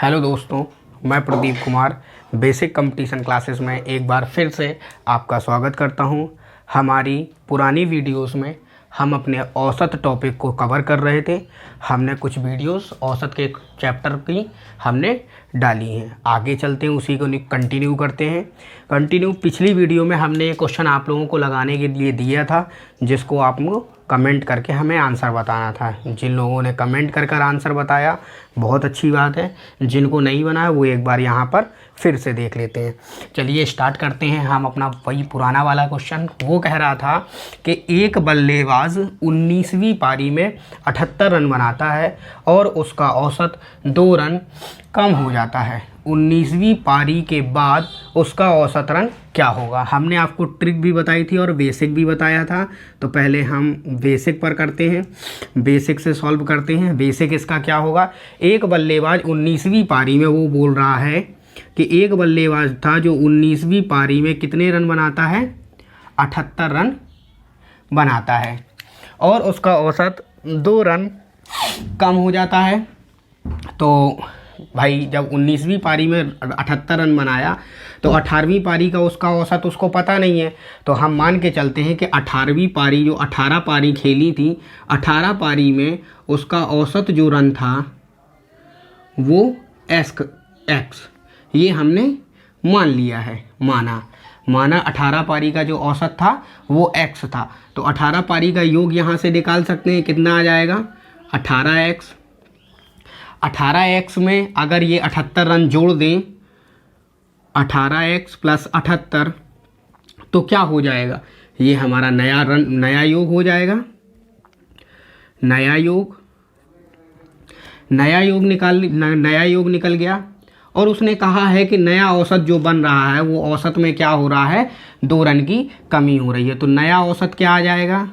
Hello दोस्तों, मैं Pradeep Kumar basic competition classes में एक बार फिर से आपका स्वागत करता हूं। हमारी पुरानी वीडियोस में हम अपने औसत टॉपिक को कवर कर रहे थे। हमने कुछ वीडियोस औसत के चैप्टर की हमने डाली हैं। आगे चलते हैं, उसी को कंटिन्यू करते हैं। पिछली वीडियो में हमने एक क्वेश्चन आप लोगों को लगाने के लिए दिया था, जिसको आपको कमेंट करके हमें आंसर बताना था। जिन लोगों ने कमेंट कर आंसर बताया बहुत अच्छी बात है, जिनको नहीं बनाया वो एक बार यहाँ पर फिर से देख लेते हैं। चलिए स्टार्ट करते हैं हम अपना वही पुराना वाला क्वेश्चन। वो कह रहा था कि एक बल्लेबाज 19वीं पारी में 78 रन बनाता है और उसका औसत 2 रन कम हो जाता है। 19वीं पारी के बाद उसका औसत रन क्या होगा? हमने आपको ट्रिक भी बताई थी और बेसिक भी बताया था। तो पहले हम बेसिक पर करते हैं, बेसिक से सॉल्व करते हैं। बेसिक इसका क्या होगा? एक बल्लेबाज 19वीं पारी में, वो बोल रहा है कि एक बल्लेबाज था जो 19वीं पारी में कितने रन बनाता है? 78 रन बनाता है और उसका औसत 2 रन कम हो जाता है। तो भाई जब 19वीं पारी में 78 रन बनाया तो 18वीं पारी का उसका औसत उसको पता नहीं है। तो हम मान के चलते हैं कि 18वीं पारी, जो 18 पारी खेली थी, 18 पारी में उसका औसत जो रन था वो एक्स, ये हमने मान लिया है। माना 18 पारी का जो औसत था वो एक्स था। तो 18 पारी का योग यहाँ से निकाल सकते हैं। कितना आ जाएगा? 18x में अगर ये 78 रन जोड़ दें, 18x + 78, तो क्या हो जाएगा? ये हमारा नया योग हो जाएगा। नया योग निकल गया। और उसने कहा है कि नया औसत जो बन रहा है वो औसत में क्या हो रहा है? 2 रन की कमी हो रही है। तो नया औसत क्या आ जाएगा?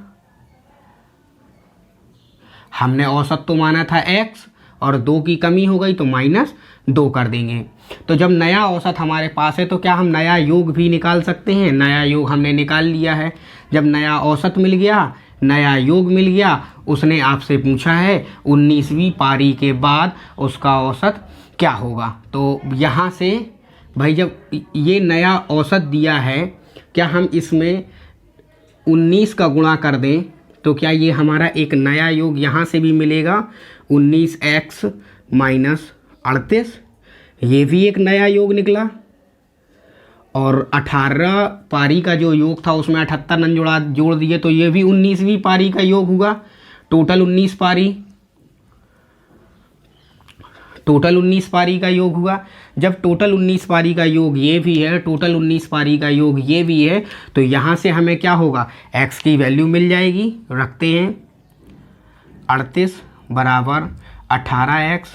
हमने औसत तो माना था x और 2 की कमी हो गई तो -2 कर देंगे। तो जब नया औसत हमारे पास है तो क्या हम नया योग भी निकाल सकते हैं? नया योग हमने निकाल लिया है। जब नया औसत मिल गया, नया योग मिल गया, उसने आपसे पूछा है 19वीं पारी के बाद उसका औसत क्या होगा। तो यहाँ से भाई जब ये नया औसत दिया है, क्या हम इसमें 19 का गुणा कर दें तो क्या ये हमारा एक नया योग यहाँ से भी मिलेगा? 19x - 38, ये भी एक नया योग निकला। और 18 पारी का जो योग था उसमें 78 रन जोड़ दिए तो ये भी 19वीं पारी का योग हुआ। टोटल 19 पारी का योग हुआ। जब टोटल 19 पारी का योग ये भी है, टोटल 19 पारी का योग ये भी है, तो यहाँ से हमें क्या होगा? x की वैल्यू मिल जाएगी। रखते हैं 38 बराबर 18x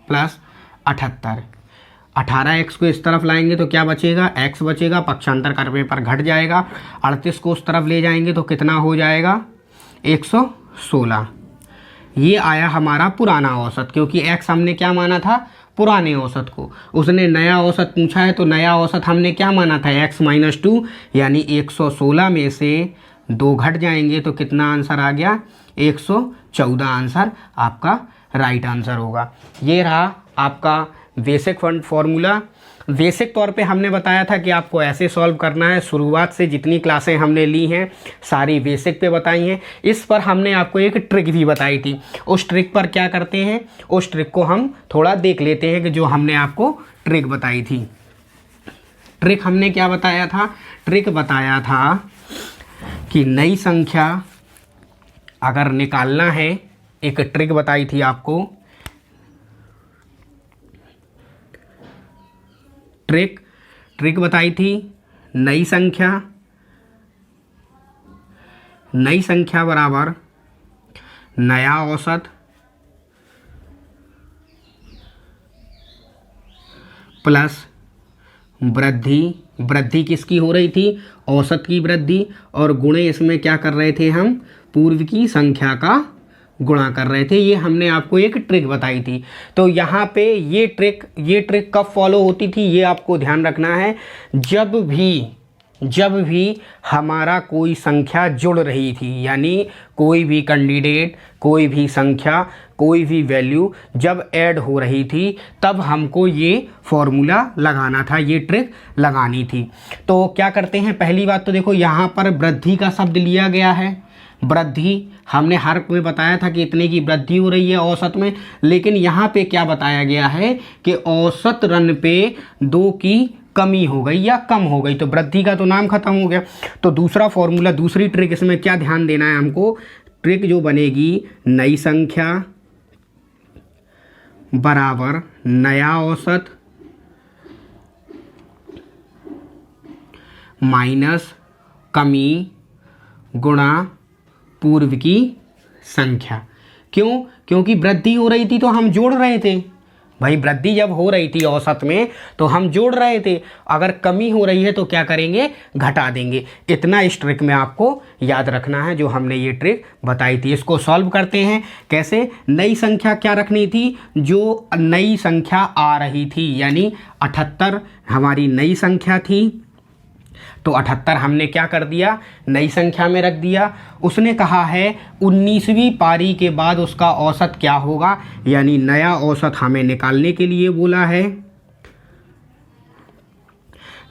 + 78। 18x को इस तरफ लाएंगे तो क्या बचेगा? x बचेगा, पक्षांतर करने पर घट जाएगा। 38 को उस तरफ ले जाएंगे तो कितना हो जाएगा? 116। ये आया हमारा पुराना औसत, क्योंकि x हमने क्या माना था? पुराने औसत को। उसने नया औसत पूछा है तो नया औसत हमने क्या माना था? x - 2, यानी 116 में से 2 घट जाएंगे तो कितना आंसर आ गया? 114 आंसर आपका राइट आंसर होगा। ये रहा आपका बेसिक फॉर्मूला। बेसिक तौर पे हमने बताया था कि आपको ऐसे सॉल्व करना है। शुरुआत से जितनी क्लासें हमने ली हैं सारी बेसिक पे बताई हैं। इस पर हमने आपको एक ट्रिक भी बताई थी। उस ट्रिक पर क्या करते हैं, उस ट्रिक को हम थोड़ा देख लेते हैं कि जो हमने आपको ट्रिक बताई थी। ट्रिक हमने क्या बताया था? ट्रिक बताया था कि नई संख्या अगर निकालना है, एक ट्रिक बताई थी आपको। ट्रिक बताई थी, नई संख्या बराबर नया औसत प्लस वृद्धि किसकी हो रही थी? औसत की वृद्धि। और गुणे इसमें क्या कर रहे थे हम? पूर्व की संख्या का गुणा कर रहे थे। ये हमने आपको एक ट्रिक बताई थी। तो यहाँ पे ये ट्रिक कब फॉलो होती थी ये आपको ध्यान रखना है। जब भी हमारा कोई संख्या जुड़ रही थी, यानी कोई भी कैंडिडेट, कोई भी संख्या कोई भी वैल्यू जब ऐड हो रही थी तब हमको ये फॉर्मूला लगाना था, ये ट्रिक लगानी थी। तो क्या करते हैं, पहली बात तो देखो यहाँ पर वृद्धि का शब्द लिया गया है। वृद्धि हमने हर में बताया था कि इतने की वृद्धि हो रही है औसत में, लेकिन यहाँ पे क्या बताया गया है कि औसत रन पे 2 की कमी हो गई या कम हो गई, तो वृद्धि का तो नाम खत्म हो गया। तो दूसरा फॉर्मूला, दूसरी ट्रिक इसमें क्या ध्यान देना है हमको, ट्रिक जो बनेगी नई संख्या बराबर नया औसत माइनस कमी गुणा पूर्व की संख्या। क्यों? क्योंकि वृद्धि हो रही थी तो हम जोड़ रहे थे भाई, वृद्धि जब हो रही थी औसत में तो हम जोड़ रहे थे, अगर कमी हो रही है तो क्या करेंगे, घटा देंगे। इतना इस ट्रिक में आपको याद रखना है जो हमने ये ट्रिक बताई थी। इसको सॉल्व करते हैं कैसे। नई संख्या क्या रखनी थी, जो नई संख्या आ रही थी, यानी 78 हमारी नई संख्या थी, तो 78 हमने क्या कर दिया, नई संख्या में रख दिया। उसने कहा है 19वीं पारी के बाद उसका औसत क्या होगा, यानी नया औसत हमें निकालने के लिए बोला है।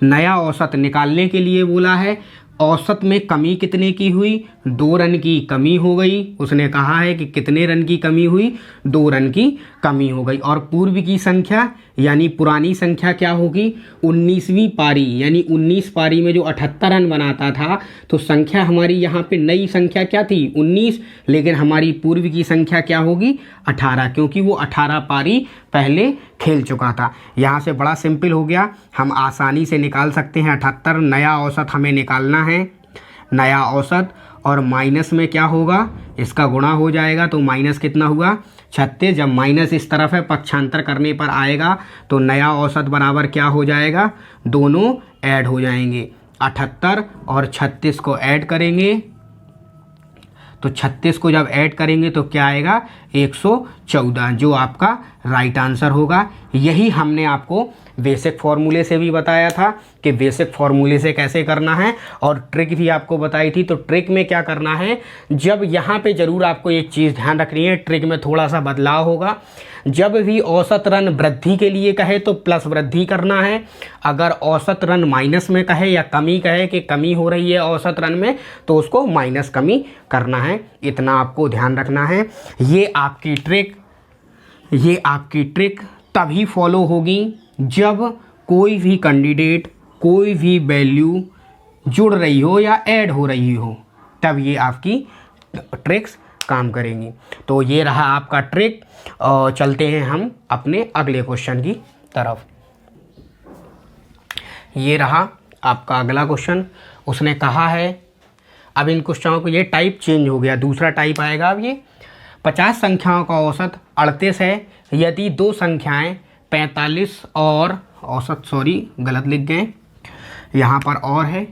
नया औसत निकालने के लिए बोला है। औसत में कमी कितने की हुई, 2 रन की कमी हो गई। उसने कहा है कि कितने रन की कमी हुई, 2 रन की कमी हो गई। और पूर्व की संख्या यानी पुरानी संख्या क्या होगी, 19वीं पारी, यानी 19 पारी में जो 78 रन बनाता था, तो संख्या हमारी यहाँ पे नई संख्या क्या थी, 19, लेकिन हमारी पूर्व की संख्या क्या होगी, 18, क्योंकि वो 18 पारी पहले खेल चुका था। यहाँ से बड़ा सिंपल हो गया, हम आसानी से निकाल सकते हैं 78। नया औसत हमें निकालना है, नया औसत, और माइनस में क्या होगा, इसका गुणा हो जाएगा, तो माइनस कितना हुआ, 36। जब माइनस इस तरफ है, पक्षांतर करने पर आएगा, तो नया औसत बराबर क्या हो जाएगा, दोनों ऐड हो जाएंगे। 78 और 36 को ऐड करेंगे, तो 36 को जब ऐड करेंगे तो क्या आएगा, 114, जो आपका राइट आंसर होगा। यही हमने आपको बेसिक फार्मूले से भी बताया था कि बेसिक फार्मूले से कैसे करना है, और ट्रिक भी आपको बताई थी। तो ट्रिक में क्या करना है, जब यहाँ पे ज़रूर आपको एक चीज़ ध्यान रखनी है, ट्रिक में थोड़ा सा बदलाव होगा। जब भी औसत रन वृद्धि के लिए कहे तो प्लस वृद्धि करना है, अगर औसत रन माइनस में कहे या कमी कहे कि कमी हो रही है औसत रन में, तो उसको माइनस कमी करना है। इतना आपको ध्यान रखना है। ये आपकी ट्रिक तभी फॉलो होगी जब कोई भी कैंडिडेट, कोई भी वैल्यू जुड़ रही हो या ऐड हो रही हो, तब ये आपकी ट्रिक्स काम करेंगी। तो ये रहा आपका ट्रिक, और चलते हैं हम अपने अगले क्वेश्चन की तरफ। ये रहा आपका अगला क्वेश्चन। उसने कहा है, अब इन क्वेश्चनों को ये टाइप चेंज हो गया, दूसरा टाइप आएगा अब ये। 50 संख्याओं का औसत 38 है यदि 2 संख्याएं 45 और औसत, सॉरी गलत लिख गए, यहाँ पर और है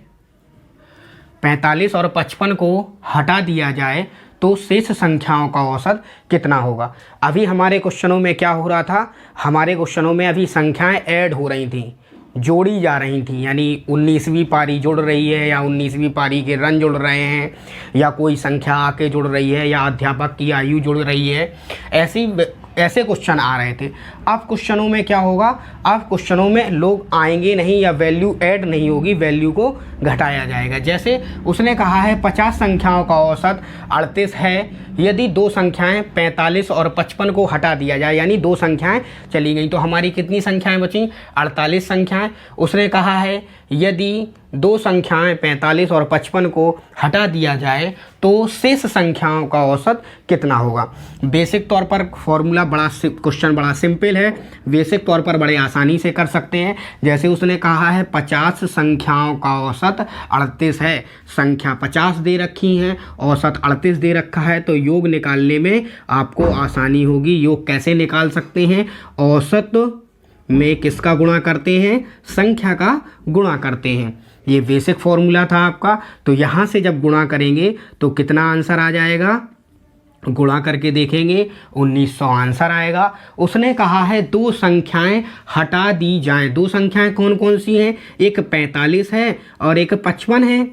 45 और 55 को हटा दिया जाए तो शेष संख्याओं का औसत कितना होगा। अभी हमारे क्वेश्चनों में क्या हो रहा था, हमारे क्वेश्चनों में अभी संख्याएं ऐड हो रही थी, जोड़ी जा रही थी, यानी 19वीं पारी जुड़ रही है या 19वीं पारी के रन जुड़ रहे हैं, या कोई संख्या आके जुड़ रही है, या अध्यापक की आयु जुड़ रही है, ऐसे क्वेश्चन आ रहे थे। अब क्वेश्चनों में क्या होगा, अब क्वेश्चनों में लोग आएंगे नहीं या वैल्यू ऐड नहीं होगी, वैल्यू को घटाया जाएगा। जैसे उसने कहा है 50 संख्याओं का औसत 38 है यदि 2 संख्याएं 45 और 55 को हटा दिया जाए, यानी 2 संख्याएं चली गई, तो हमारी कितनी संख्याएं बची, 48 संख्याएं। उसने कहा है यदि 2 संख्याएं 45 और 55 को हटा दिया जाए तो शेष संख्याओं का औसत कितना होगा। बेसिक तौर पर फॉर्मूला क्वेश्चन बड़ा सिंपल है, बेसिक तौर पर बड़े आसानी से कर सकते हैं। जैसे उसने कहा है 50 संख्याओं का औसत 38 है, संख्या 50 दे रखी हैं, औसत 38 दे रखा है, तो योग निकालने में आपको आसानी होगी। योग कैसे निकाल सकते हैं, औसत में किसका गुणा करते हैं, संख्या का गुणा करते हैं। ये बेसिक फॉर्मूला था आपका। तो यहाँ से जब गुणा करेंगे तो कितना आंसर आ जाएगा, गुणा करके देखेंगे 1900 आंसर आएगा। उसने कहा है 2 संख्याएं हटा दी जाएं। 2 संख्याएं कौन कौन सी हैं, एक 45 है और एक 55 है।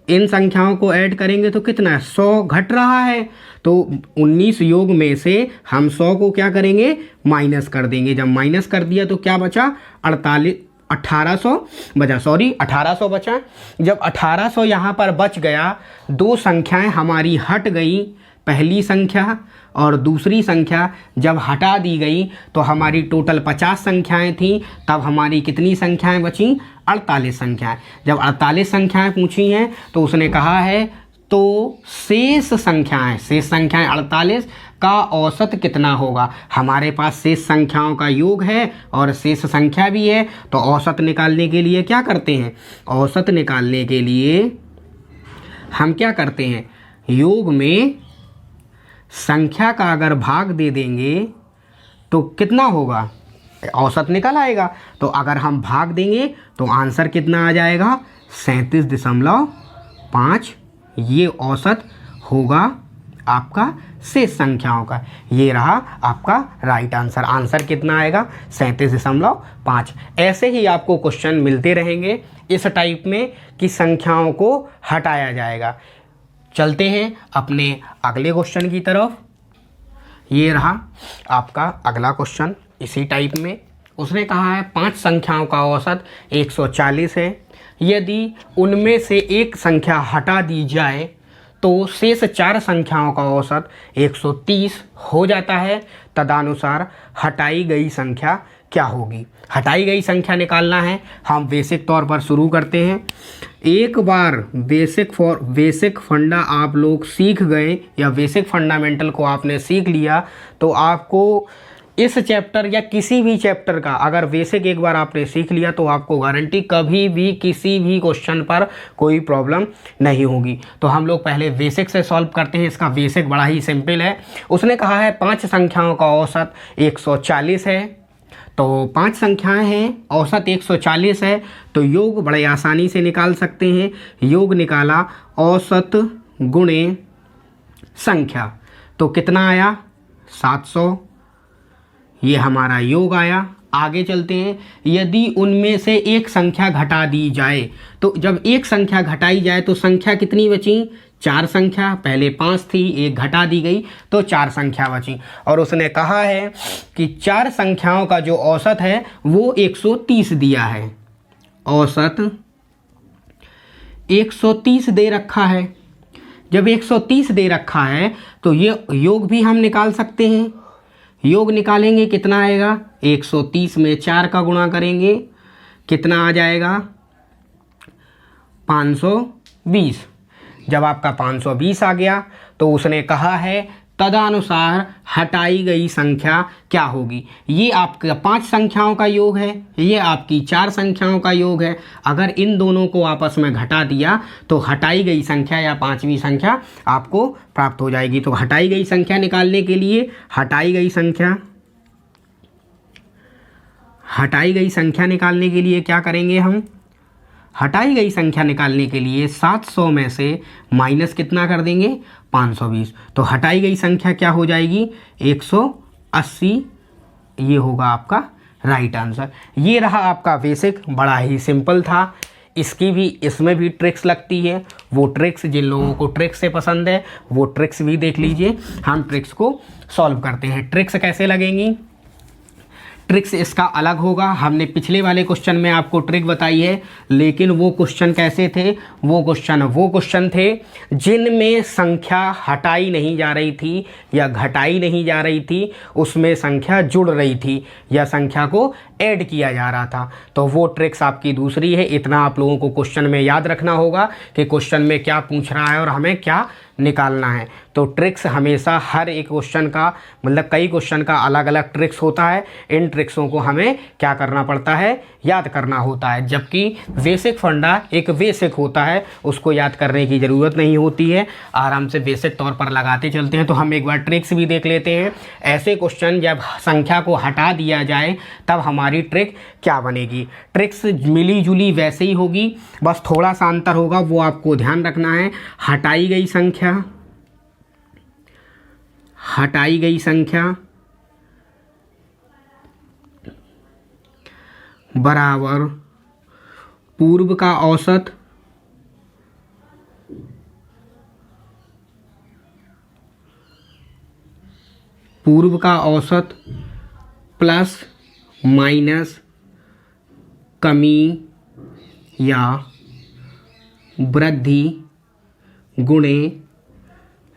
इन संख्याओं को ऐड करेंगे तो कितना है, 100 घट रहा है। तो 19 योग में से हम 100 को क्या करेंगे, माइनस कर देंगे। जब माइनस कर दिया तो क्या बचा, 1800 बचा, 1800 बचा। जब 1800 यहाँ पर बच गया, दो संख्याएं हमारी हट गई, पहली संख्या और दूसरी संख्या जब हटा दी गई तो हमारी टोटल 50 संख्याएं थीं। तब हमारी कितनी संख्याएं बची, 48 संख्याएं। जब 48 संख्याएं पूछी हैं तो उसने कहा है तो शेष संख्याएं 48 का औसत कितना होगा। हमारे पास शेष संख्याओं का योग है और शेष संख्या भी है, तो औसत निकालने के लिए क्या करते हैं, औसत निकालने के लिए हम क्या करते हैं, योग में संख्या का अगर भाग दे देंगे तो कितना होगा, औसत निकल आएगा। तो अगर हम भाग देंगे तो आंसर कितना आ जाएगा, 37.5। ये औसत होगा आपका शेष संख्याओं का। ये रहा आपका राइट आंसर। आंसर कितना आएगा, 37.5। ऐसे ही आपको क्वेश्चन मिलते रहेंगे इस टाइप में कि संख्याओं को हटाया जाएगा। चलते हैं अपने अगले क्वेश्चन की तरफ। ये रहा आपका अगला क्वेश्चन इसी टाइप में। उसने कहा है 5 संख्याओं का औसत 140 है। यदि उनमें से एक संख्या हटा दी जाए तो शेष 4 संख्याओं का औसत 130 हो जाता है। तदनुसार हटाई गई संख्या क्या होगी। हटाई गई संख्या निकालना है। हम बेसिक तौर पर शुरू करते हैं। एक बार बेसिक फंडा आप लोग सीख गए या बेसिक फंडामेंटल को आपने सीख लिया तो आपको इस चैप्टर या किसी भी चैप्टर का अगर बेसिक एक बार आपने सीख लिया तो आपको गारंटी कभी भी किसी भी क्वेश्चन पर कोई प्रॉब्लम नहीं होगी। तो हम लोग पहले बेसिक से सॉल्व करते हैं। इसका बेसिक बड़ा ही सिंपल है। उसने कहा है 5 संख्याओं का औसत 140 है। तो 5 संख्याएं हैं, औसत 140 है, तो योग बड़े आसानी से निकाल सकते हैं। योग निकाला, औसत गुणे संख्या, तो कितना आया, 700। ये हमारा योग आया। आगे चलते हैं। यदि उनमें से एक संख्या घटा दी जाए, तो जब एक संख्या घटाई जाए तो संख्या कितनी बची, 4 संख्या। पहले 5 थी, एक घटा दी गई तो 4 संख्या बची। और उसने कहा है कि 4 संख्याओं का जो औसत है वो 130 दिया है। औसत 130 दे रखा है। जब 130 दे रखा है तो ये योग भी हम निकाल सकते हैं। योग निकालेंगे, कितना आएगा, 130 में 4 का गुणा करेंगे, कितना आ जाएगा, 520। जब आपका 520 आ गया तो उसने कहा है तदनुसार हटाई गई संख्या क्या होगी। ये आपका 5 संख्याओं का योग है, ये आपकी 4 संख्याओं का योग है। अगर इन दोनों को आपस में घटा दिया तो हटाई गई संख्या या 5वीं संख्या आपको प्राप्त हो जाएगी। तो हटाई गई संख्या निकालने के लिए हटाई गई संख्या निकालने के लिए क्या करेंगे हम, हटाई गई संख्या निकालने के लिए 700 में से माइनस कितना कर देंगे, 520। तो हटाई गई संख्या क्या हो जाएगी, 180। ये होगा आपका राइट आंसर। ये रहा आपका बेसिक, बड़ा ही सिंपल था। इसमें भी ट्रिक्स लगती है। वो ट्रिक्स जिन लोगों को ट्रिक्स से पसंद है वो ट्रिक्स भी देख लीजिए। हम ट्रिक्स को सॉल्व करते हैं। ट्रिक्स कैसे लगेंगी, ट्रिक्स इसका अलग होगा। हमने पिछले वाले क्वेश्चन में आपको ट्रिक बताई है, लेकिन वो क्वेश्चन कैसे थे, वो क्वेश्चन थे जिनमें संख्या हटाई नहीं जा रही थी या घटाई नहीं जा रही थी, उसमें संख्या जुड़ रही थी या संख्या को ऐड किया जा रहा था। तो वो ट्रिक्स आपकी दूसरी है। इतना आप लोगों को क्वेश्चन में याद रखना होगा कि क्वेश्चन में क्या पूछ रहा है और हमें क्या निकालना है। तो ट्रिक्स हमेशा हर एक क्वेश्चन का मतलब कई क्वेश्चन का अलग अलग ट्रिक्स होता है। इन ट्रिक्सों को हमें क्या करना पड़ता है, याद करना होता है। जबकि बेसिक फंडा एक बेसिक होता है, उसको याद करने की ज़रूरत नहीं होती है, आराम से बेसिक तौर पर लगाते चलते हैं। तो हम एक बार ट्रिक्स भी देख लेते हैं। ऐसे क्वेश्चन जब संख्या को हटा दिया जाए तब हमारी ट्रिक क्या बनेगी। ट्रिक्स मिली जुली वैसे ही होगी, बस थोड़ा सा अंतर होगा, वो आपको ध्यान रखना है। हटाई गई संख्या बराबर पूर्व का औसत पूर्व का औसत प्लस माइनस कमी या वृद्धि गुणे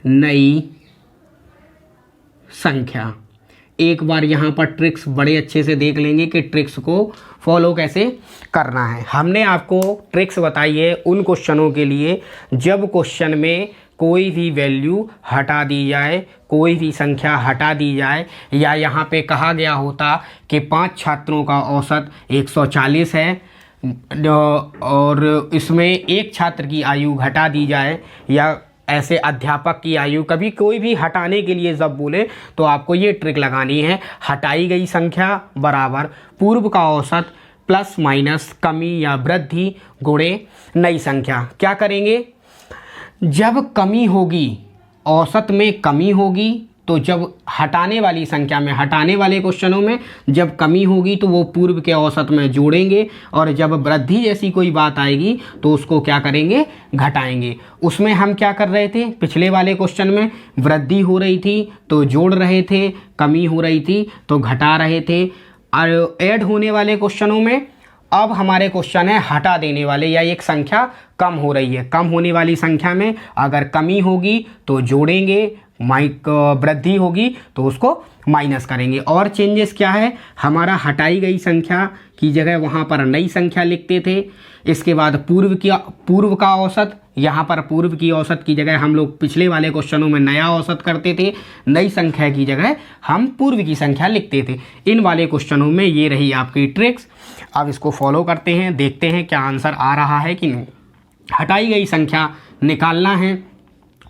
नई संख्या। एक बार यहाँ पर ट्रिक्स बड़े अच्छे से देख लेंगे कि ट्रिक्स को फॉलो कैसे करना है। हमने आपको ट्रिक्स बताई है उन क्वेश्चनों के लिए जब क्वेश्चन में कोई भी वैल्यू हटा दी जाए, कोई भी संख्या हटा दी जाए, या यहाँ पे कहा गया होता कि 5 छात्रों का औसत 140 है और इसमें एक छात्र की आयु घटा दी जाए, या ऐसे अध्यापक की आयु, कभी कोई भी हटाने के लिए जब बोले तो आपको ये ट्रिक लगानी है। हटाई गई संख्या बराबर पूर्व का औसत प्लस माइनस कमी या वृद्धि गुणे नई संख्या। क्या करेंगे, जब कमी होगी, औसत में कमी होगी, तो जब हटाने वाली संख्या में, हटाने वाले क्वेश्चनों में जब कमी होगी तो वो पूर्व के औसत में जोड़ेंगे, और जब वृद्धि जैसी कोई बात आएगी तो उसको क्या करेंगे, घटाएंगे। उसमें हम क्या कर रहे थे, पिछले वाले क्वेश्चन में वृद्धि हो रही थी तो जोड़ रहे थे, कमी हो रही थी तो घटा रहे थे। और ऐड होने वाले क्वेश्चनों में अब हमारे क्वेश्चन है हटा देने वाले, या एक संख्या कम हो रही है, कम होने वाली संख्या में अगर कमी होगी तो जोड़ेंगे, वृद्धि होगी तो उसको माइनस करेंगे। और चेंजेस क्या है, हमारा हटाई गई संख्या की जगह वहाँ पर नई संख्या लिखते थे। इसके बाद पूर्व का औसत, यहाँ पर पूर्व की औसत की जगह हम लोग पिछले वाले क्वेश्चनों में नया औसत करते थे, नई संख्या की जगह हम पूर्व की संख्या लिखते थे। इन वाले क्वेश्चनों में ये रही आपकी ट्रिक्स। अब इसको फॉलो करते हैं, देखते हैं क्या आंसर आ रहा है कि नहीं। हटाई गई संख्या निकालना है,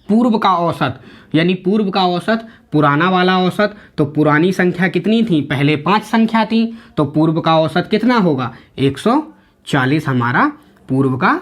पूर्व का औसत यानी पूर्व का औसत पुराना वाला औसत, तो पुरानी संख्या कितनी थी, पहले 5 संख्या थी, तो पूर्व का औसत कितना होगा, 140 हमारा पूर्व का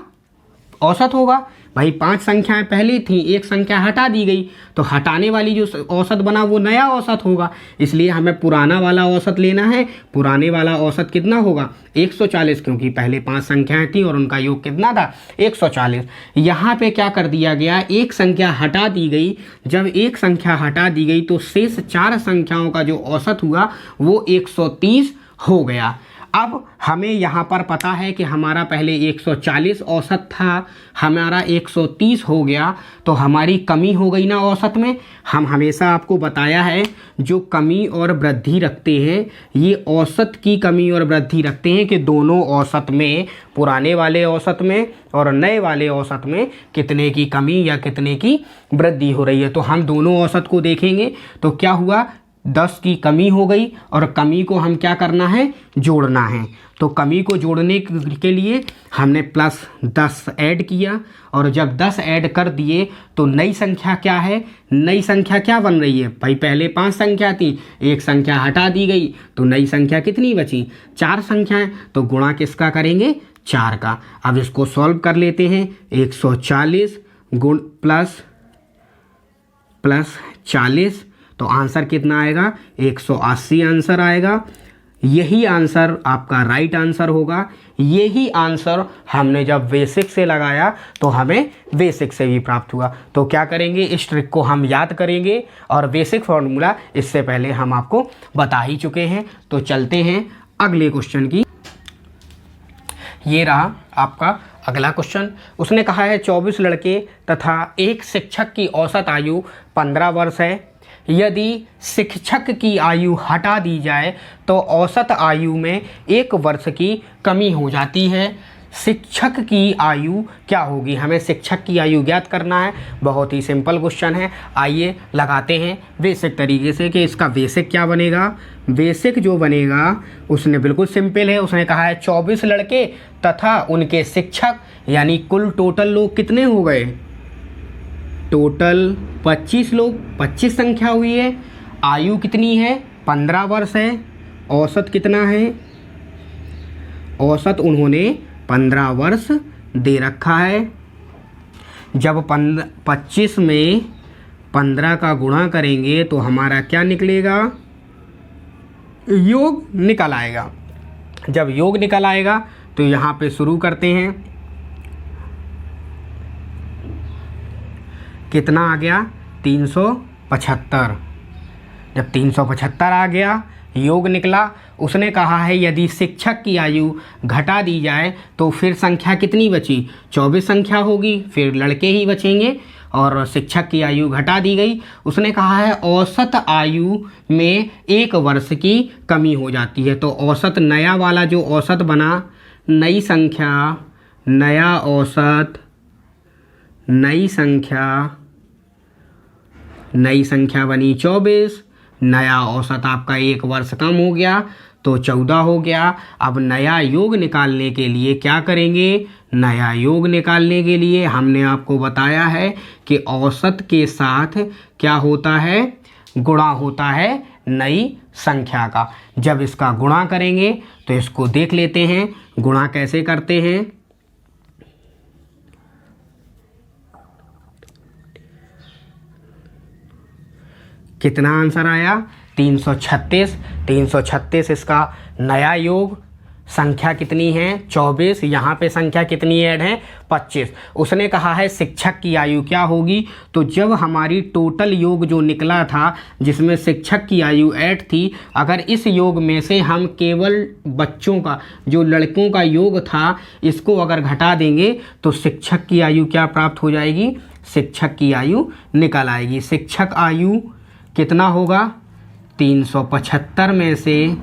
औसत होगा। भाई 5 संख्याएं पहले थी, एक संख्या हटा दी गई, तो हटाने वाली जो औसत बना वो नया औसत होगा, इसलिए हमें पुराना वाला औसत लेना है। पुराने वाला औसत कितना होगा, 140, क्योंकि पहले 5 संख्याएं थी और उनका योग कितना था, 140। यहाँ पे क्या कर दिया गया, एक संख्या हटा दी गई। जब एक संख्या हटा दी गई तो शेष 4 संख्याओं का जो औसत हुआ वो 130 हो गया। अब हमें यहाँ पर पता है कि हमारा पहले 140 औसत था, हमारा 130 हो गया, तो हमारी कमी हो गई ना औसत में। हम हमेशा आपको बताया है जो कमी और वृद्धि रखते हैं ये औसत की कमी और वृद्धि रखते हैं कि दोनों औसत में, पुराने वाले औसत में और नए वाले औसत में कितने की कमी या कितने की वृद्धि हो रही है। तो हम दोनों औसत को देखेंगे तो क्या हुआ, 10 की कमी हो गई और कमी को हम क्या करना है, जोड़ना है। तो कमी को जोड़ने के लिए हमने प्लस 10 ऐड किया, और जब 10 ऐड कर दिए तो नई संख्या क्या है, नई संख्या क्या बन रही है, भाई पहले 5 संख्या थी, एक संख्या हटा दी गई तो नई संख्या कितनी बची, 4 संख्याएं, तो गुणा किसका करेंगे, 4 का। अब इसको सॉल्व कर लेते हैं, 140 गुण प्लस 40, तो आंसर कितना आएगा, 180 आंसर आएगा। यही आंसर आपका राइट आंसर होगा। यही आंसर हमने जब बेसिक से लगाया तो हमें बेसिक से भी प्राप्त हुआ। तो क्या करेंगे, इस ट्रिक को हम याद करेंगे, और बेसिक फॉर्मूला इससे पहले हम आपको बता ही चुके हैं। तो चलते हैं अगले क्वेश्चन की। ये रहा आपका अगला क्वेश्चन। उसने कहा है 24 लड़के तथा एक शिक्षक की औसत आयु 15 वर्ष है। यदि शिक्षक की आयु हटा दी जाए तो औसत आयु में 1 वर्ष की कमी हो जाती है। शिक्षक की आयु क्या होगी, हमें शिक्षक की आयु ज्ञात करना है। बहुत ही सिंपल क्वेश्चन है, आइए लगाते हैं बेसिक तरीके से कि इसका बेसिक क्या बनेगा। बेसिक जो बनेगा उसने बिल्कुल सिंपल है, उसने कहा है 24 लड़के तथा उनके शिक्षक, यानी कुल टोटल लोग कितने हो गए, टोटल 25 लोग, 25 संख्या हुई है। आयु कितनी है, 15 वर्ष है। औसत कितना है, औसत उन्होंने 15 वर्ष दे रखा है। जब 25 में 15 का गुणा करेंगे तो हमारा क्या निकलेगा, योग निकल आएगा। जब योग निकल आएगा तो यहाँ पे शुरू करते हैं। कितना आ गया, 375। जब 375 आ गया, योग निकला, उसने कहा है यदि शिक्षक की आयु घटा दी जाए तो फिर संख्या कितनी बची, 24 संख्या होगी, फिर लड़के ही बचेंगे और शिक्षक की आयु घटा दी गई। उसने कहा है औसत आयु में 1 वर्ष की कमी हो जाती है। तो औसत नया वाला जो औसत बना, नई संख्या, नया औसत, नई संख्या बनी 24, नया औसत आपका 1 वर्ष कम हो गया तो 14 हो गया। अब नया योग निकालने के लिए क्या करेंगे, नया योग निकालने के लिए हमने आपको बताया है कि औसत के साथ क्या होता है, गुणा होता है नई संख्या का। जब इसका गुणा करेंगे तो इसको देख लेते हैं, गुणा कैसे करते हैं। कितना आंसर आया, 336। 336 इसका नया योग, संख्या कितनी है 24, यहाँ पे संख्या कितनी ऐड है 25। उसने कहा है शिक्षक की आयु क्या होगी, तो जब हमारी टोटल योग जो निकला था जिसमें शिक्षक की आयु 8 थी, अगर इस योग में से हम केवल बच्चों का जो लड़कों का योग था इसको अगर घटा देंगे तो शिक्षक की आयु क्या प्राप्त हो जाएगी, शिक्षक की आयु निकल आएगी। शिक्षक आयु कितना होगा, 375 में से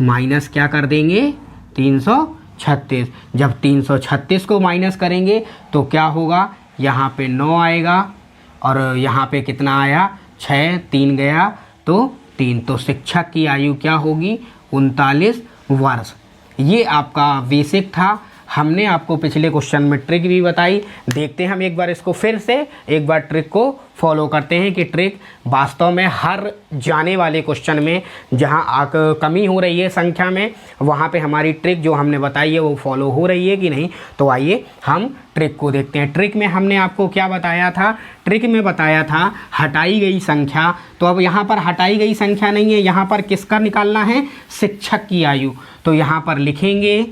माइनस क्या कर देंगे, 336। जब 336 को माइनस करेंगे तो क्या होगा, यहाँ पे 9 आएगा और यहाँ पे कितना आया 6, 3 गया तो 3। तो शिक्षक की आयु क्या होगी, 39 वर्ष। ये आपका बेसिक था। हमने आपको पिछले क्वेश्चन में ट्रिक भी बताई। देखते हैं हम एक बार इसको फिर से एक बार ट्रिक को फॉलो करते हैं कि ट्रिक वास्तव में हर जाने वाले क्वेश्चन में जहां कमी हो रही है संख्या में, वहां पे हमारी ट्रिक जो हमने बताई है वो फॉलो हो रही है कि नहीं। तो आइए हम ट्रिक को देखते हैं। ट्रिक में हमने आपको क्या बताया था, ट्रिक में बताया था हटाई गई संख्या। तो अब यहाँ पर हटाई गई संख्या नहीं है, यहाँ पर किसका निकालना है, शिक्षक की आयु। तो यहाँ पर लिखेंगे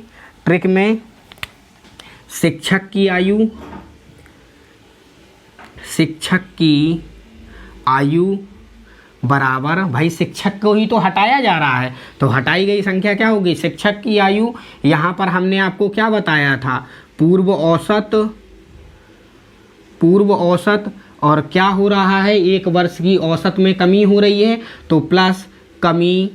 ट्रिक में शिक्षक की आयु, शिक्षक की आयु बराबर, भाई शिक्षक को ही तो हटाया जा रहा है तो हटाई गई संख्या क्या होगी, शिक्षक की आयु। यहाँ पर हमने आपको क्या बताया था, पूर्व औसत और क्या हो रहा है, 1 वर्ष की औसत में कमी हो रही है तो प्लस कमी,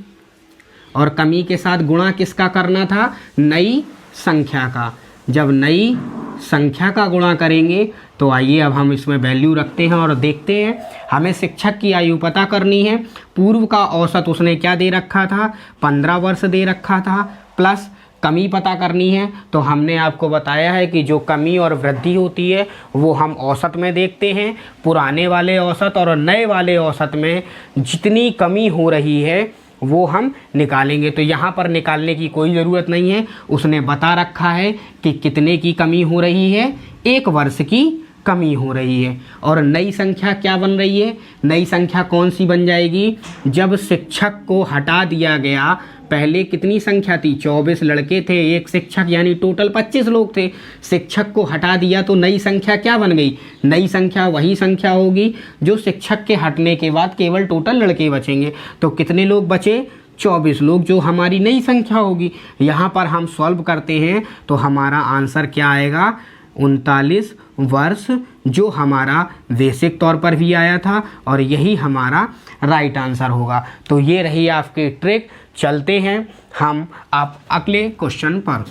और कमी के साथ गुणा किसका करना था, नई संख्या का। जब नई संख्या का गुणा करेंगे तो आइए अब हम इसमें वैल्यू रखते हैं और देखते हैं। हमें शिक्षक की आयु पता करनी है। पूर्व का औसत उसने क्या दे रखा था, 15 वर्ष दे रखा था, प्लस कमी पता करनी है। तो हमने आपको बताया है कि जो कमी और वृद्धि होती है वो हम औसत में देखते हैं। पुराने वाले औसत और नए वाले औसत में जितनी कमी हो रही है वो हम निकालेंगे। तो यहाँ पर निकालने की कोई ज़रूरत नहीं है, उसने बता रखा है कि कितने की कमी हो रही है, 1 वर्ष की कमी हो रही है। और नई संख्या क्या बन रही है, नई संख्या कौन सी बन जाएगी, जब शिक्षक को हटा दिया गया, पहले कितनी संख्या थी, 24 लड़के थे, 1 शिक्षक, यानी टोटल 25 लोग थे। शिक्षक को हटा दिया तो नई संख्या क्या बन गई, नई संख्या वही संख्या होगी जो शिक्षक के हटने के बाद केवल टोटल लड़के बचेंगे। तो कितने लोग बचे, 24 लोग, जो हमारी नई संख्या होगी। यहाँ पर हम सॉल्व करते हैं तो हमारा आंसर क्या आएगा, 39 वर्ष, जो हमारा बेसिक तौर पर भी आया था और यही हमारा राइट आंसर होगा। तो ये रही आपकी ट्रिक। चलते हैं हम आप अगले क्वेश्चन पर।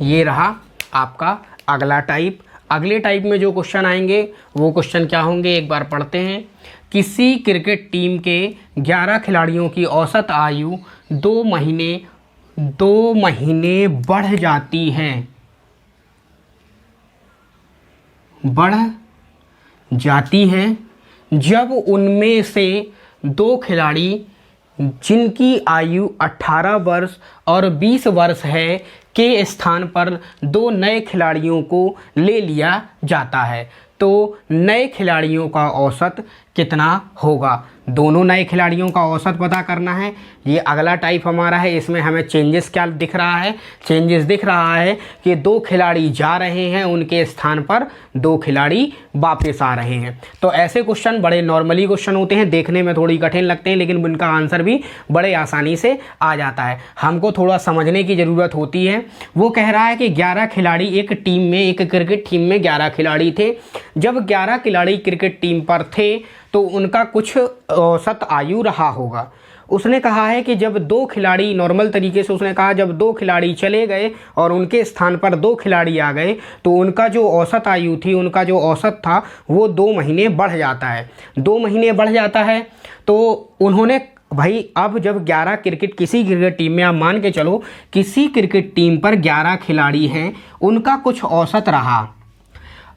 ये रहा आपका अगला टाइप। अगले टाइप में जो क्वेश्चन आएंगे वो क्वेश्चन क्या होंगे, एक बार पढ़ते हैं। किसी क्रिकेट टीम के 11 खिलाड़ियों की औसत आयु 2 महीने बढ़ जाती है, जब उनमें से 2 खिलाड़ी जिनकी आयु 18 वर्ष और 20 वर्ष है के स्थान पर 2 नए खिलाड़ियों को ले लिया जाता है। तो नए खिलाड़ियों का औसत कितना होगा। दोनों नए खिलाड़ियों का औसत पता करना है। ये अगला टाइप हमारा है, इसमें हमें चेंजेस क्या दिख रहा है, चेंजेस दिख रहा है कि 2 खिलाड़ी जा रहे हैं, उनके स्थान पर 2 खिलाड़ी वापस आ रहे हैं। तो ऐसे क्वेश्चन बड़े नॉर्मली क्वेश्चन होते हैं, देखने में थोड़ी कठिन लगते हैं, लेकिन उनका आंसर भी बड़े आसानी से आ जाता है। हमको थोड़ा समझने की ज़रूरत होती है। वो कह रहा है कि 11 खिलाड़ी एक टीम में, एक क्रिकेट टीम में 11 खिलाड़ी थे। जब 11 खिलाड़ी क्रिकेट टीम पर थे तो उनका कुछ औसत आयु रहा होगा। उसने कहा है कि जब 2 खिलाड़ी, नॉर्मल तरीके से उसने कहा, जब 2 खिलाड़ी चले गए और उनके स्थान पर 2 खिलाड़ी आ गए तो उनका जो औसत आयु थी, उनका जो औसत था वो 2 महीने बढ़ जाता है। 2 महीने बढ़ जाता है। तो उन्होंने भाई अब जब 11 क्रिकेट, किसी क्रिकेट टीम में आप मान के चलो किसी क्रिकेट टीम पर 11 खिलाड़ी हैं, उनका कुछ औसत रहा।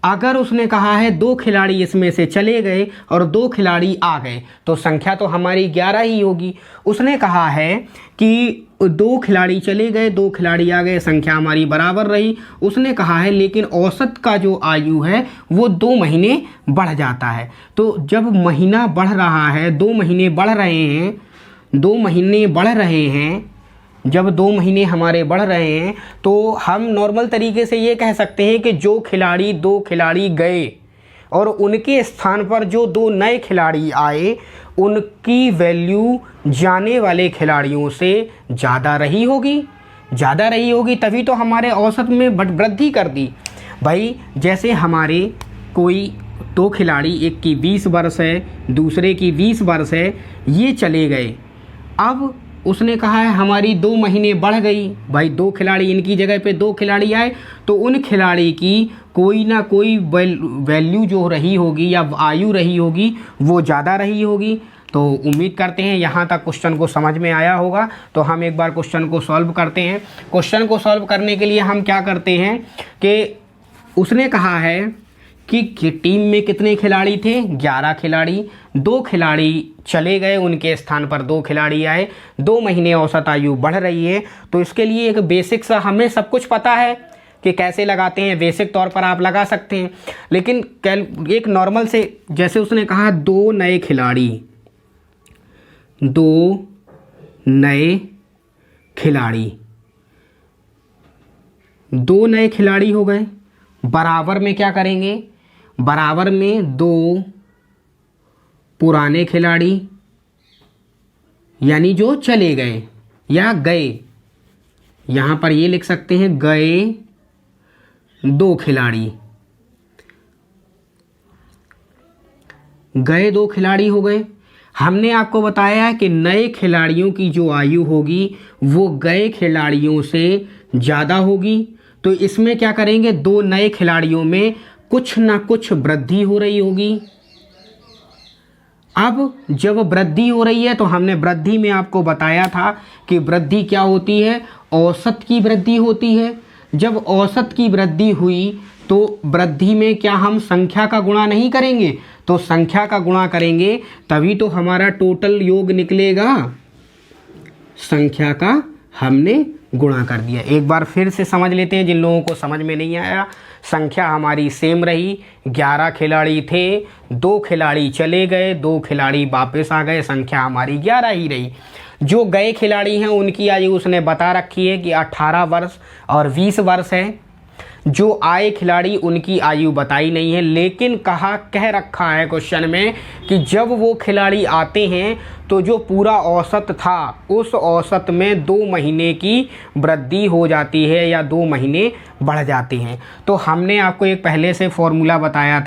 अगर उसने कहा है 2 खिलाड़ी इसमें से चले गए और 2 खिलाड़ी आ गए तो संख्या तो हमारी 11 ही होगी। उसने कहा है कि 2 खिलाड़ी चले गए, 2 खिलाड़ी आ गए, संख्या हमारी बराबर रही। उसने कहा है लेकिन औसत का जो आयु है वो 2 महीने बढ़ जाता है। तो जब महीना बढ़ रहा है, 2 महीने बढ़ रहे हैं, 2 महीने बढ़ रहे हैं, जब 2 महीने हमारे बढ़ रहे हैं तो हम नॉर्मल तरीके से ये कह सकते हैं कि जो खिलाड़ी 2 खिलाड़ी गए और उनके स्थान पर जो 2 नए खिलाड़ी आए, उनकी वैल्यू जाने वाले खिलाड़ियों से ज़्यादा रही होगी, ज़्यादा रही होगी, तभी तो हमारे औसत में वृद्धि कर दी। भाई जैसे हमारे कोई 2 खिलाड़ी, एक की 20 वर्ष है, दूसरे की 20 वर्ष है, ये चले गए। अब उसने कहा है हमारी 2 महीने बढ़ गई। भाई 2 खिलाड़ी, इनकी जगह पे 2 खिलाड़ी आए तो उन खिलाड़ी की कोई ना कोई वैल्यू जो रही होगी या आयु रही होगी वो ज़्यादा रही होगी। तो उम्मीद करते हैं यहाँ तक क्वेश्चन को समझ में आया होगा। तो हम एक बार क्वेश्चन को सॉल्व करते हैं। क्वेश्चन को सॉल्व करने के लिए हम क्या करते हैं कि उसने कहा है कि टीम में कितने खिलाड़ी थे, 11 खिलाड़ी। 2 खिलाड़ी चले गए, उनके स्थान पर 2 खिलाड़ी आए। 2 महीने औसत आयु बढ़ रही है। तो इसके लिए एक बेसिक सा, हमें सब कुछ पता है कि कैसे लगाते हैं, बेसिक तौर पर आप लगा सकते हैं। लेकिन एक नॉर्मल से, जैसे उसने कहा 2 नए खिलाड़ी, 2 नए खिलाड़ी, 2 नए खिलाड़ी हो गए। बराबर में क्या करेंगे, बराबर में 2 पुराने खिलाड़ी, यानी जो चले गए या गए, यहाँ पर ये लिख सकते हैं गए 2 खिलाड़ी, गए 2 खिलाड़ी हो गए। हमने आपको बताया है कि नए खिलाड़ियों की जो आयु होगी वो गए खिलाड़ियों से ज़्यादा होगी। तो इसमें क्या करेंगे, 2 नए खिलाड़ियों में कुछ ना कुछ वृद्धि हो रही होगी। अब जब वृद्धि हो रही है तो हमने वृद्धि में आपको बताया था कि वृद्धि क्या होती है, औसत की वृद्धि होती है। जब औसत की वृद्धि हुई तो वृद्धि में क्या हम संख्या का गुणा नहीं करेंगे, तो संख्या का गुणा करेंगे तभी तो हमारा टोटल योग निकलेगा। संख्या का हमने गुणा कर दिया। एक बार फिर से समझ लेते हैं जिन लोगों को समझ में नहीं आया। संख्या हमारी सेम रही, 11 खिलाड़ी थे, 2 खिलाड़ी चले गए, 2 खिलाड़ी वापस आ गए, संख्या हमारी 11 ही रही। जो गए खिलाड़ी हैं उनकी आयु उसने बता रखी है कि 18 वर्ष और 20 वर्ष है। जो आए खिलाड़ी उनकी आयु बताई नहीं है, लेकिन कह रखा है क्वेश्चन में कि जब वो खिलाड़ी आते हैं तो जो पूरा औसत था उस औसत में 2 महीने की वृद्धि हो जाती है या 2 महीने बढ़ जाते हैं। तो हमने आपको एक पहले से फॉर्मूला बताया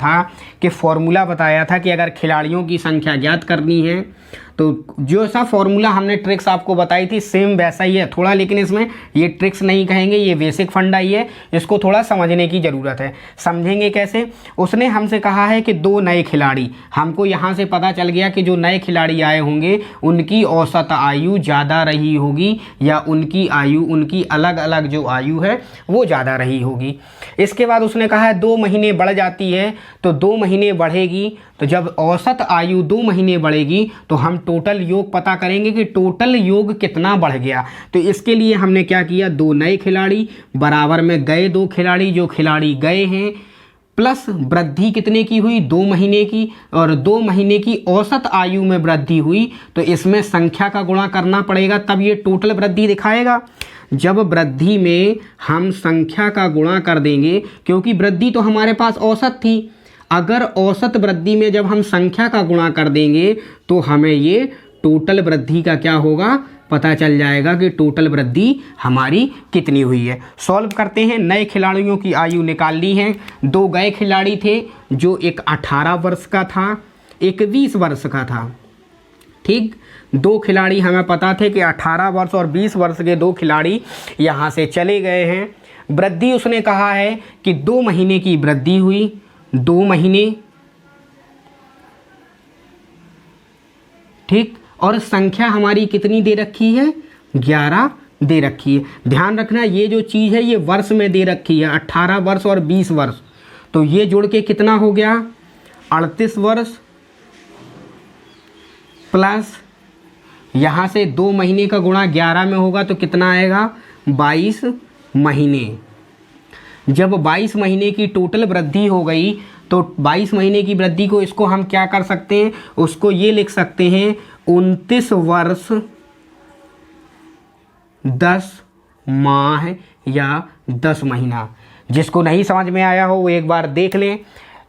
था कि अगर खिलाड़ियों की संख्या ज्ञात करनी है तो जो सा फॉर्मूला हमने ट्रिक्स आपको बताई थी सेम वैसा ही है थोड़ा, लेकिन इसमें ये ट्रिक्स नहीं कहेंगे, ये बेसिक फंडा ही है। इसको थोड़ा समझने की ज़रूरत है। समझेंगे कैसे, उसने हमसे कहा है कि 2 नए खिलाड़ी, हमको यहाँ से पता चल गया कि जो नए खिलाड़ी आए होंगे उनकी औसत आयु ज़्यादा रही होगी या उनकी आयु, उनकी अलग अलग जो आयु है वो ज़्यादा रही होगी। इसके बाद उसने कहा है 2 महीने बढ़ जाती है, तो 2 महीने बढ़ेगी। तो जब औसत आयु 2 महीने बढ़ेगी तो हम टोटल योग पता करेंगे कि टोटल योग कितना बढ़ गया। तो इसके लिए हमने क्या किया, 2 नए खिलाड़ी बराबर में गए 2 खिलाड़ी, जो खिलाड़ी गए हैं प्लस वृद्धि कितने की हुई, 2 महीने की, और 2 महीने की औसत आयु में वृद्धि हुई, तो इसमें संख्या का गुणा करना पड़ेगा, तब ये टोटल वृद्धि दिखाएगा। जब वृद्धि में हम संख्या का गुणा कर देंगे, क्योंकि वृद्धि तो हमारे पास औसत थी, अगर औसत वृद्धि में जब हम संख्या का गुणा कर देंगे तो हमें ये टोटल वृद्धि का क्या होगा, पता चल जाएगा कि टोटल वृद्धि हमारी कितनी हुई है। सॉल्व करते हैं। नए खिलाड़ियों की आयु निकाल ली है। 2 गए खिलाड़ी थे, जो एक 18 वर्ष का था, एक 20 वर्ष का था। ठीक, 2 खिलाड़ी हमें पता थे कि 18 वर्ष और 20 वर्ष के 2 खिलाड़ी यहाँ से चले गए हैं। वृद्धि उसने कहा है कि 2 महीने की वृद्धि हुई, 2 महीने। ठीक, और संख्या हमारी कितनी दे रखी है, 11 दे रखी है। ध्यान रखना ये जो चीज़ है ये वर्ष में दे रखी है, 18 वर्ष और 20 वर्ष, तो ये जुड़ के कितना हो गया, 38 वर्ष प्लस यहाँ से 2 महीने का गुणा 11 में होगा तो कितना आएगा, 22 महीने। जब 22 महीने की टोटल वृद्धि हो गई तो 22 महीने की वृद्धि को इसको हम क्या कर सकते हैं, उसको ये लिख सकते हैं 29 वर्ष 10 माह या 10 महीना। जिसको नहीं समझ में आया हो वो एक बार देख लें।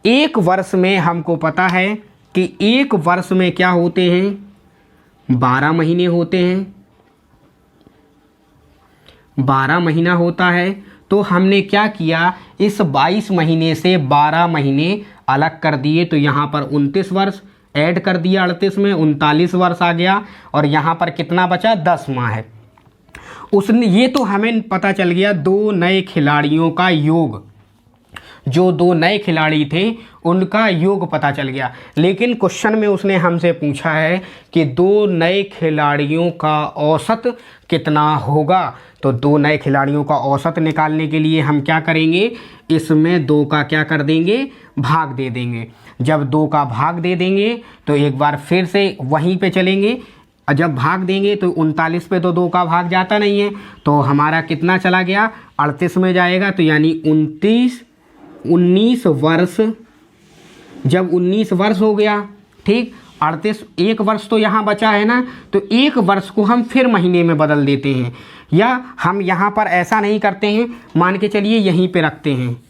एक वर्ष में हमको पता है कि एक वर्ष में क्या होते हैं, 12 महीने होते हैं, 12 महीना होता है। तो हमने क्या किया, इस 22 महीने से 12 महीने अलग कर दिए, तो यहाँ पर 29 वर्ष ऐड कर दिया, 38 में 39 वर्ष आ गया, और यहाँ पर कितना बचा, 10 माह है। उसने ये तो हमें पता चल गया 2 नए खिलाड़ियों का योग, जो 2 नए खिलाड़ी थे उनका योग पता चल गया। लेकिन क्वेश्चन में उसने हमसे पूछा है कि 2 नए खिलाड़ियों का औसत कितना होगा। तो 2 नए खिलाड़ियों का औसत निकालने के लिए हम क्या करेंगे, इसमें 2 का क्या कर देंगे, भाग दे देंगे। जब 2 का भाग दे देंगे तो एक बार फिर से वहीं पे चलेंगे, जब भाग देंगे तो 39 पे तो 2 का भाग जाता नहीं है, तो हमारा कितना चला गया, 38 में जाएगा, तो यानी 19 वर्ष। जब 19 वर्ष हो गया, ठीक, 38, 1 वर्ष तो यहाँ बचा है ना, तो 1 वर्ष को हम फिर महीने में बदल देते हैं, या हम यहाँ पर ऐसा नहीं करते हैं, मान के चलिए यहीं पे रखते हैं,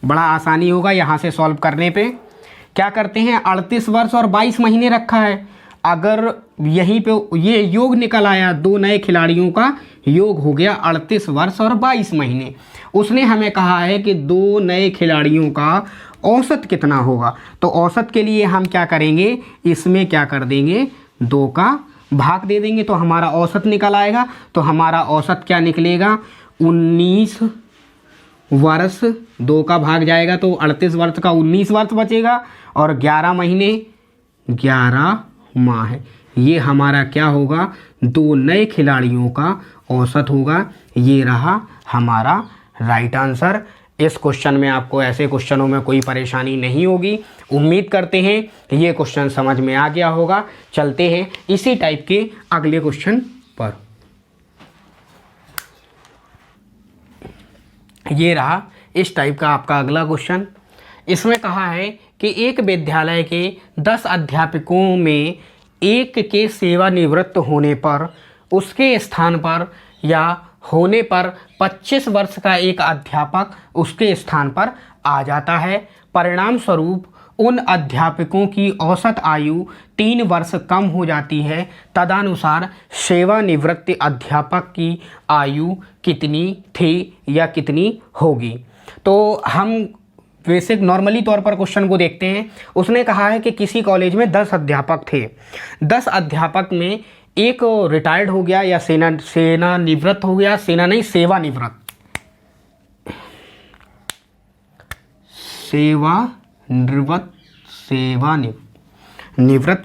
बड़ा आसानी होगा यहाँ से सॉल्व करने पे। क्या करते हैं, 38 वर्ष और 22 महीने रखा है, अगर यहीं पे ये योग निकल आया, 2 नए खिलाड़ियों का योग हो गया 38 वर्ष और 22 महीने। उसने हमें कहा है कि 2 नए खिलाड़ियों का औसत कितना होगा, तो औसत के लिए हम क्या करेंगे, इसमें क्या कर देंगे, 2 का भाग दे देंगे, तो हमारा औसत निकल आएगा। तो हमारा औसत क्या निकलेगा, 19 वर्ष, 2 का भाग जाएगा तो 38 वर्ष का 19 वर्ष बचेगा, और 11 महीने 11 माह। ये हमारा क्या होगा, 2 नए खिलाड़ियों का औसत होगा। ये रहा हमारा राइट आंसर। इस क्वेश्चन में आपको ऐसे क्वेश्चनों में कोई परेशानी नहीं होगी। उम्मीद करते हैं ये क्वेश्चन समझ में आ गया होगा। चलते हैं इसी टाइप के अगले क्वेश्चन पर। ये रहा इस टाइप का आपका अगला क्वेश्चन। इसमें कहा है कि एक विद्यालय के 10 अध्यापकों में एक के सेवानिवृत्त होने पर उसके स्थान पर या होने पर 25 वर्ष का एक अध्यापक उसके स्थान पर आ जाता है। परिणाम स्वरूप उन अध्यापकों की औसत आयु 3 वर्ष कम हो जाती है। तदनुसार सेवानिवृत्त अध्यापक की आयु कितनी थी या कितनी होगी। तो हम बेसिक नॉर्मली तौर पर क्वेश्चन को देखते हैं। उसने कहा है कि किसी कॉलेज में 10 अध्यापक थे। 10 अध्यापक में एक रिटायर्ड हो गया या सेवानिवृत्त हो गया, सेवानिवृत्त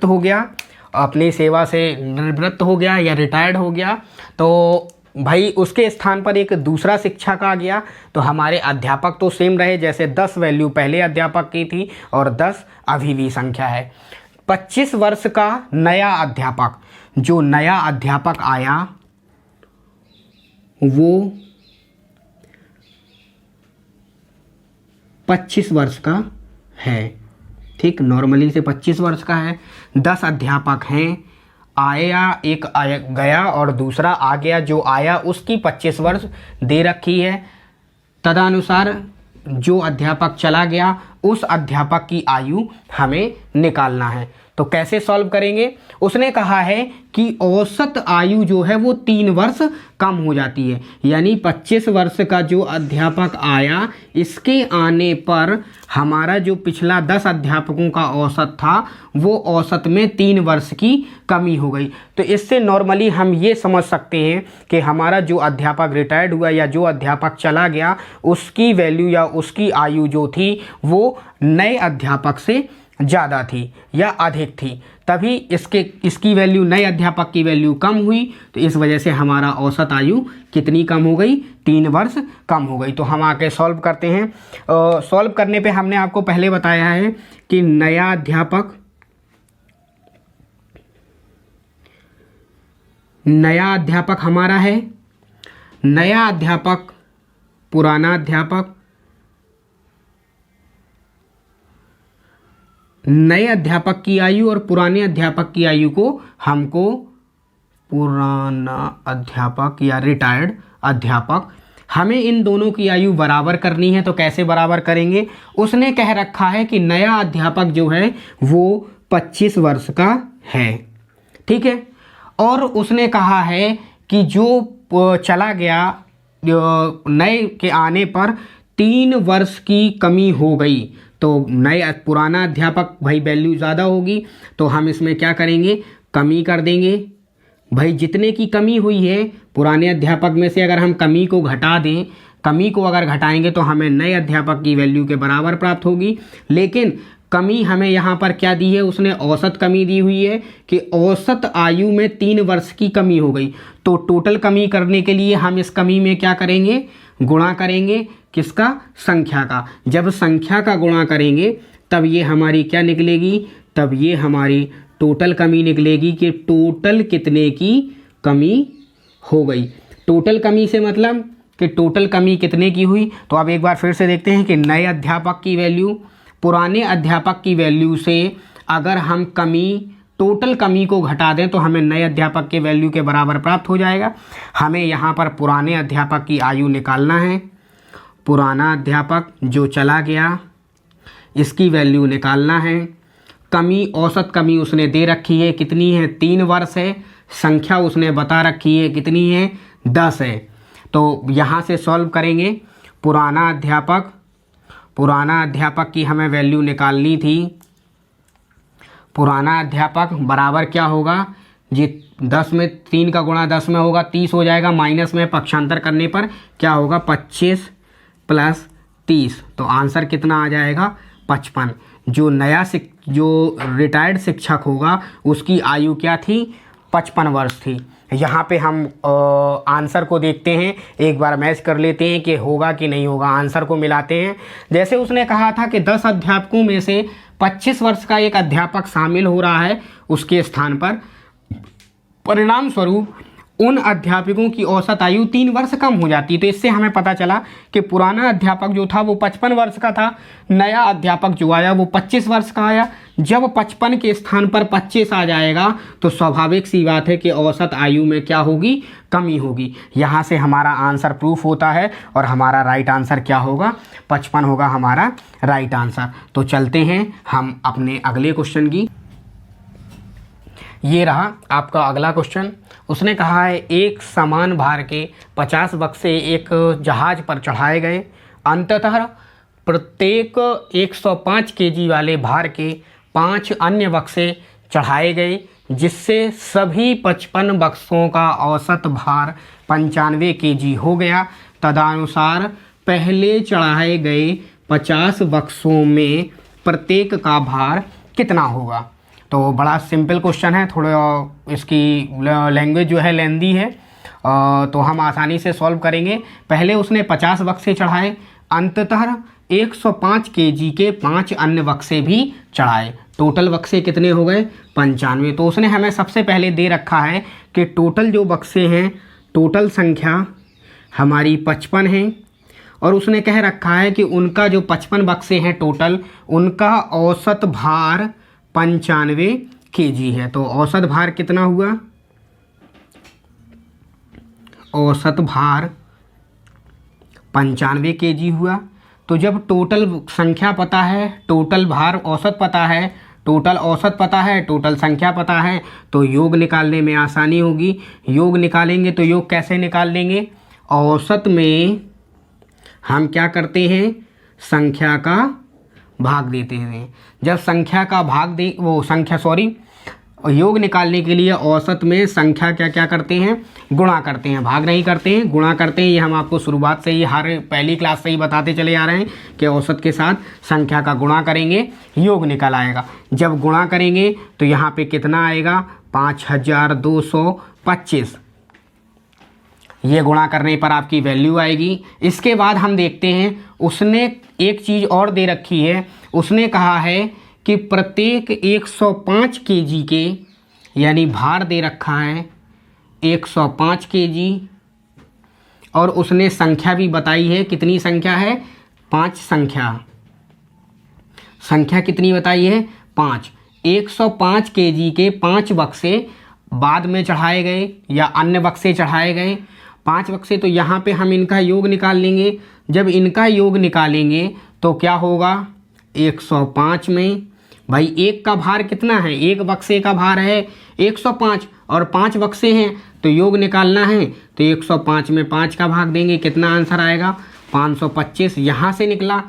हो गया, अपनी सेवा से निवृत्त हो गया या रिटायर्ड हो गया, तो भाई उसके स्थान पर एक दूसरा शिक्षक आ गया। तो हमारे अध्यापक तो सेम रहे, जैसे 10 वैल्यू पहले अध्यापक की थी और 10 अभी भी संख्या है। 25 वर्ष का नया अध्यापक, जो नया अध्यापक आया वो 25 वर्ष का है। ठीक, नॉर्मली से 25 वर्ष का है। 10 अध्यापक हैं, आया एक आया गया और दूसरा आ गया, जो आया उसकी 25 वर्ष दे रखी है। तदनुसार जो अध्यापक चला गया उस अध्यापक की आयु हमें निकालना है। तो कैसे सॉल्व करेंगे? उसने कहा है कि औसत आयु जो है वो 3 वर्ष कम हो जाती है, यानी 25 वर्ष का जो अध्यापक आया, इसके आने पर हमारा जो पिछला 10 अध्यापकों का औसत था वो औसत में 3 वर्ष की कमी हो गई। तो इससे नॉर्मली हम ये समझ सकते हैं कि हमारा जो अध्यापक रिटायर्ड हुआ या जो अध्यापक चला गया उसकी वैल्यू या उसकी आयु जो थी वो नए अध्यापक से ज़्यादा थी या अधिक थी, तभी इसकी वैल्यू, नए अध्यापक की वैल्यू कम हुई। तो इस वजह से हमारा औसत आयु कितनी कम हो गई? 3 वर्ष कम हो गई। तो हम आके सॉल्व करते हैं। सॉल्व करने पे हमने आपको पहले बताया है कि नया अध्यापक हमारा है, नया अध्यापक, पुराना अध्यापक, नए अध्यापक की आयु और पुराने अध्यापक की आयु को हमको पुराना अध्यापक या रिटायर्ड अध्यापक, हमें इन दोनों की आयु बराबर करनी है। तो कैसे बराबर करेंगे? उसने कह रखा है कि नया अध्यापक जो है वो 25 वर्ष का है, ठीक है, और उसने कहा है कि जो चला गया, नए के आने पर 3 वर्ष की कमी हो गई। तो नए पुराना अध्यापक भाई वैल्यू ज़्यादा होगी, तो हम इसमें क्या करेंगे? कमी कर देंगे। भाई जितने की कमी हुई है पुराने अध्यापक में से अगर हम कमी को घटा दें, कमी को अगर घटाएंगे तो हमें नए अध्यापक की वैल्यू के बराबर प्राप्त होगी। लेकिन कमी हमें यहाँ पर क्या दी है? उसने औसत कमी दी हुई है कि औसत आयु में 3 वर्ष की कमी हो गई। तो टोटल कमी करने के लिए हम इस कमी में क्या करेंगे? गुणा करेंगे। किसका? संख्या का। जब संख्या का गुणा करेंगे तब ये हमारी क्या निकलेगी? तब ये हमारी टोटल कमी निकलेगी कि टोटल कितने की कमी हो गई। टोटल कमी से मतलब कि टोटल कमी कितने की हुई। तो अब एक बार फिर से देखते हैं कि नए अध्यापक की वैल्यू पुराने अध्यापक की वैल्यू से अगर हम टोटल कमी को घटा दें तो हमें नए अध्यापक के वैल्यू के बराबर प्राप्त हो जाएगा। हमें यहाँ पर पुराने अध्यापक की आयु निकालना है। पुराना अध्यापक जो चला गया इसकी वैल्यू निकालना है। कमी, औसत कमी उसने दे रखी है, कितनी है? 3 वर्ष है। संख्या उसने बता रखी है, कितनी है? 10 है। तो यहाँ से सॉल्व करेंगे। पुराना अध्यापक की हमें वैल्यू निकालनी थी। पुराना अध्यापक बराबर क्या होगा? जी 10 में 3 का गुणा 10 में होगा 30 हो जाएगा। माइनस में पक्षांतर करने पर क्या होगा? 25 प्लस 30। तो आंसर कितना आ जाएगा? 55। जो रिटायर्ड शिक्षक होगा उसकी आयु क्या थी? 55 वर्ष थी। यहाँ पे हम आंसर को देखते हैं, एक बार मैच कर लेते हैं कि होगा कि नहीं होगा। आंसर को मिलाते हैं। जैसे उसने कहा था कि 10 अध्यापकों में से 25 वर्ष का एक अध्यापक शामिल हो रहा है उसके स्थान पर, परिणाम स्वरूप उन अध्यापकों की औसत आयु 3 वर्ष कम हो जाती है। तो इससे हमें पता चला कि पुराना अध्यापक जो था वो 55 वर्ष का था, नया अध्यापक जो आया वो 25 वर्ष का आया। जब 55 के स्थान पर 25 आ जाएगा तो स्वाभाविक सी बात है कि औसत आयु में क्या होगी? कमी होगी। यहाँ से हमारा आंसर प्रूफ होता है और हमारा राइट आंसर क्या होगा? 55 होगा हमारा राइट आंसर। तो चलते हैं हम अपने अगले क्वेश्चन की। ये रहा आपका अगला क्वेश्चन। उसने कहा है एक समान भार के 50 बक्से एक जहाज पर चढ़ाए गए। अंततः प्रत्येक 105 केजी वाले भार के 5 अन्य बक्से चढ़ाए गए, जिससे सभी 55 बक्सों का औसत भार 95 केजी हो गया। तदनुसार पहले चढ़ाए गए 50 बक्सों में प्रत्येक का भार कितना होगा? तो बड़ा सिंपल क्वेश्चन है, थोड़ा इसकी लैंग्वेज जो है लेंदी है, तो हम आसानी से सॉल्व करेंगे। पहले उसने 50 बक्से चढ़ाए, अंततः 105 केजी के 5 अन्य बक्से भी चढ़ाए। टोटल बक्से कितने हो गए? 95। तो उसने हमें सबसे पहले दे रखा है कि टोटल जो बक्से हैं, टोटल संख्या हमारी 55 है और उसने कह रखा है कि उनका जो 55 बक्से हैं टोटल, उनका औसत भार 95 kg है। तो औसत भार कितना हुआ? औसत भार 95 kg हुआ। तो जब टोटल संख्या पता है, टोटल भार औसत पता है, टोटल औसत पता है, टोटल संख्या पता है, तो योग निकालने में आसानी होगी। योग निकालेंगे तो योग कैसे निकाल लेंगे? औसत में हम क्या करते हैं? संख्या का भाग देते हैं। जब संख्या का भाग दे वो संख्या सॉरी योग निकालने के लिए औसत में संख्या क्या करते हैं? गुणा करते हैं, भाग नहीं करते हैं, गुणा करते हैं। ये हम आपको शुरुआत से ही हर पहली क्लास से ही बताते चले आ रहे हैं कि औसत के साथ संख्या का गुणा करेंगे, योग निकल आएगा। जब गुणा करेंगे तो यहाँ पे कितना आएगा? 5225। ये गुणा करने पर आपकी वैल्यू आएगी। इसके बाद हम देखते हैं, उसने एक चीज़ और दे रखी है। उसने कहा है कि प्रत्येक 105 kg के, यानी भार दे रखा है 105 kg, और उसने संख्या भी बताई है। कितनी संख्या है? 5 संख्या। संख्या कितनी बताई है? 5। 105 kg के 5 बक्से बाद में चढ़ाए गए या अन्य बक्से चढ़ाए गए, 5 बक्से। तो यहाँ पे हम इनका योग निकाल लेंगे। जब इनका योग निकालेंगे तो क्या होगा? 105 में भाई एक का भार कितना है? एक बक्से का भार है 105 और 5 बक्से हैं, तो योग निकालना है तो 105 में 5 का भाग देंगे। कितना आंसर आएगा? 525 यहाँ से निकला।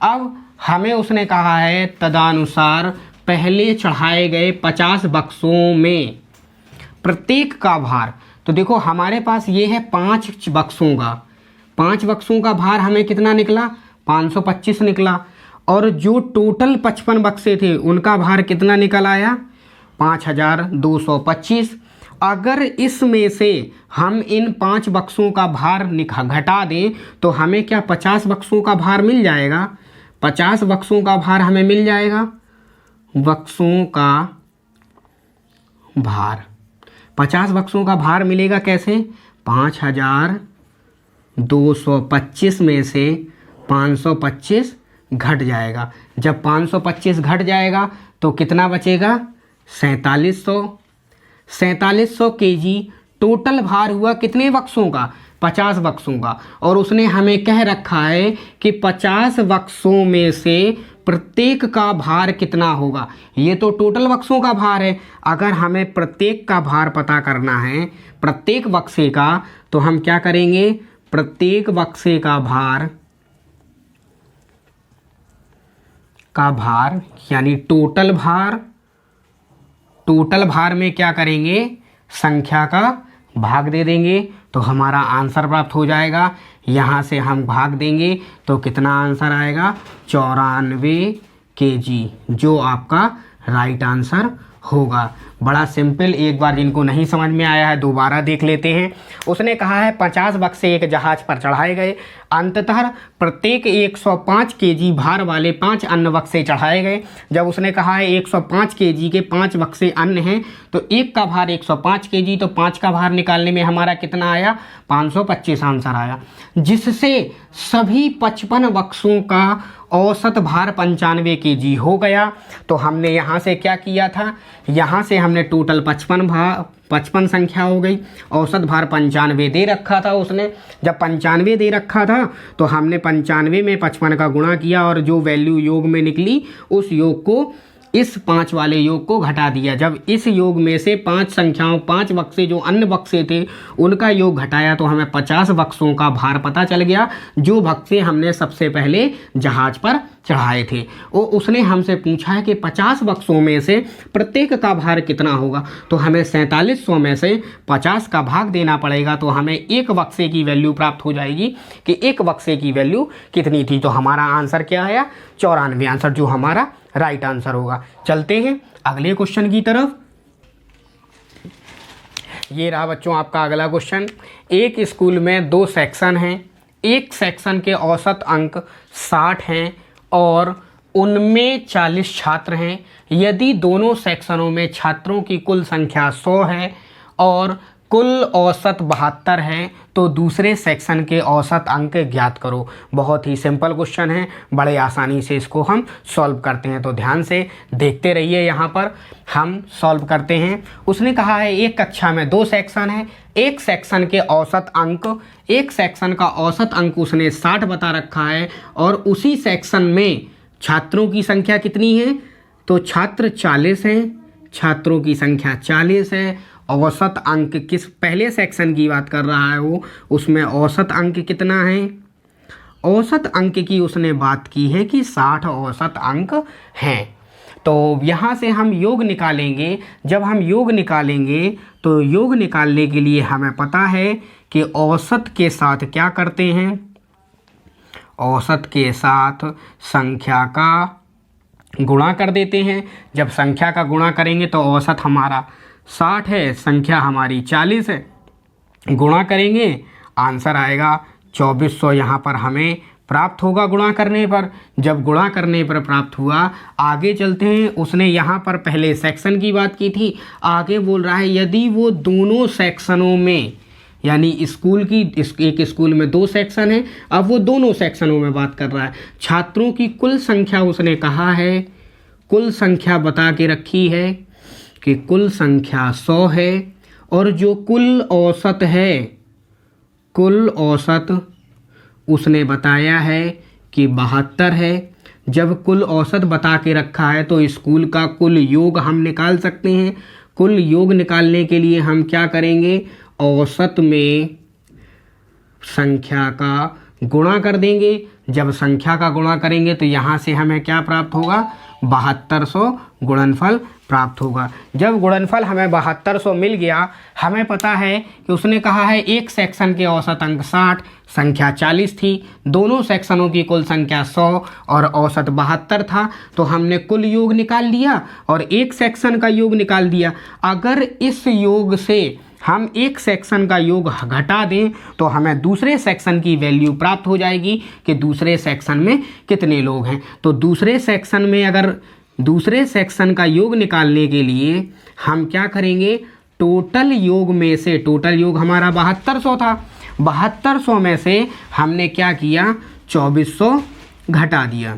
अब हमें उसने कहा है तदनुसार पहले चढ़ाए गए 50 बक्सों में प्रत्येक का भार। तो देखो हमारे पास ये है 5 बक्सों का, 5 बक्सों का भार हमें कितना निकला? 525 निकला। और जो टोटल 55 बक्से थे उनका भार कितना निकल आया? 5225। अगर इसमें से हम इन 5 बक्सों का भार घटा दें तो हमें क्या 50 बक्सों का भार मिल जाएगा? 50 बक्सों का भार हमें मिल जाएगा। बक्सों का भार, 50 बक्सों का भार मिलेगा कैसे? 5225 में से 525 घट जाएगा। जब 525 घट जाएगा तो कितना बचेगा? 4700। 4700 kg टोटल भार हुआ कितने बक्सों का? 50 बक्सों का। और उसने हमें कह रखा है कि 50 बक्सों में से प्रत्येक का भार कितना होगा। ये तो टोटल बक्सों का भार है। अगर हमें प्रत्येक का भार पता करना है, प्रत्येक बक्से का, तो हम क्या करेंगे? प्रत्येक बक्से का भार यानी टोटल भार, टोटल भार में क्या करेंगे? संख्या का भाग दे देंगे तो हमारा आंसर प्राप्त हो जाएगा। यहाँ से हम भाग देंगे तो कितना आंसर आएगा? 94 kg, जो आपका राइट आंसर होगा। बड़ा सिंपल। एक बार जिनको नहीं समझ में आया है दोबारा देख लेते हैं। उसने कहा है 50 बक्से एक जहाज पर चढ़ाए गए, अंततः प्रत्येक 105 kg भार वाले 5 अन्य बक्से चढ़ाए गए। जब उसने कहा है 105 kg के 5 बक्से अन्य हैं तो एक का भार 105 kg, तो 5 का भार निकालने में हमारा कितना आया? 525 आंसर आया, जिससे सभी 55 बक्सों का औसत भार 95 kg हो गया। तो हमने यहाँ से क्या किया था? यहाँ से हमने टोटल 55 संख्या हो गई, औसत भार 95 दे रखा था उसने। जब 95 दे रखा था तो हमने 95 में 55 का गुणा किया और जो वैल्यू योग में निकली उस योग को, इस 5 वाले योग को घटा दिया। जब इस योग में से 5 संख्याओं, 5 बक्से जो अन्य बक्से थे उनका योग घटाया तो हमें 50 बक्सों का भार पता चल गया, जो बक्से हमने सबसे पहले जहाज पर चढ़ाए थे। उसने हमसे पूछा है कि 50 बक्सों में से प्रत्येक का भार कितना होगा, तो हमें 4700 में से 50 का भाग देना पड़ेगा। तो हमें एक बक्से की वैल्यू प्राप्त हो जाएगी कि एक बक्से की वैल्यू कितनी थी। तो हमारा आंसर क्या आया? 94 आंसर, जो हमारा राइट आंसर होगा। चलते हैं अगले क्वेश्चन की तरफ। ये रहा बच्चों आपका अगला क्वेश्चन। एक स्कूल में 2 सेक्शन हैं, एक सेक्शन के औसत अंक 60 हैं और उनमें 40 छात्र हैं। यदि दोनों सेक्शनों में छात्रों की कुल संख्या 100 है और कुल औसत 72 है तो दूसरे सेक्शन के औसत अंक ज्ञात करो। बहुत ही सिंपल क्वेश्चन है, बड़े आसानी से इसको हम सॉल्व करते हैं, तो ध्यान से देखते रहिए। यहाँ पर हम सॉल्व करते हैं। उसने कहा है एक कक्षा में 2 सेक्शन है, एक सेक्शन के औसत अंक, एक सेक्शन का औसत अंक उसने 60 बता रखा है और उसी सेक्शन में छात्रों की संख्या कितनी है, तो छात्र 40 हैं, छात्रों की संख्या 40 है। औसत अंक किस पहले सेक्शन की बात कर रहा है वो, उसमें औसत अंक कितना है, औसत अंक की उसने बात की है कि 60 औसत अंक हैं। तो यहाँ से हम योग निकालेंगे। जब हम योग निकालेंगे तो योग निकालने के लिए हमें पता है कि औसत के साथ क्या करते हैं, औसत के साथ संख्या का गुणा कर देते हैं। जब संख्या का गुणा करेंगे तो औसत हमारा 60 है, संख्या हमारी 40 है, गुणा करेंगे आंसर आएगा 2400 यहाँ पर हमें प्राप्त होगा गुणा करने पर। जब गुणा करने पर प्राप्त हुआ, आगे चलते हैं। उसने यहाँ पर पहले सेक्शन की बात की थी, आगे बोल रहा है यदि वो दोनों सेक्शनों में, यानी स्कूल की एक स्कूल में 2 सेक्शन है, अब वो दोनों सेक्शनों में बात कर रहा है। छात्रों की कुल संख्या उसने कहा है, कुल संख्या बता के रखी है कि कुल संख्या 100 है और जो कुल औसत है, कुल औसत उसने बताया है कि 72 है। जब कुल औसत बता के रखा है तो स्कूल का कुल योग हम निकाल सकते हैं। कुल योग निकालने के लिए हम क्या करेंगे, औसत में संख्या का गुणा कर देंगे। जब संख्या का गुणा करेंगे तो यहाँ से हमें क्या प्राप्त होगा, 7200 गुणनफल प्राप्त होगा। जब गुणनफल हमें 7200 मिल गया, हमें पता है कि उसने कहा है एक सेक्शन के औसत अंक 60, संख्या 40 थी, दोनों सेक्शनों की कुल संख्या 100 और औसत 72 था, तो हमने कुल योग निकाल लिया और एक सेक्शन का योग निकाल दिया। अगर इस योग से हम एक सेक्शन का योग घटा दें तो हमें दूसरे सेक्शन की वैल्यू प्राप्त हो जाएगी कि दूसरे सेक्शन में कितने लोग हैं। तो दूसरे सेक्शन में अगर दूसरे सेक्शन का योग निकालने के लिए हम क्या करेंगे, टोटल योग में से, टोटल योग हमारा 7200 था, 7200 में से हमने क्या किया, 2400 घटा दिया।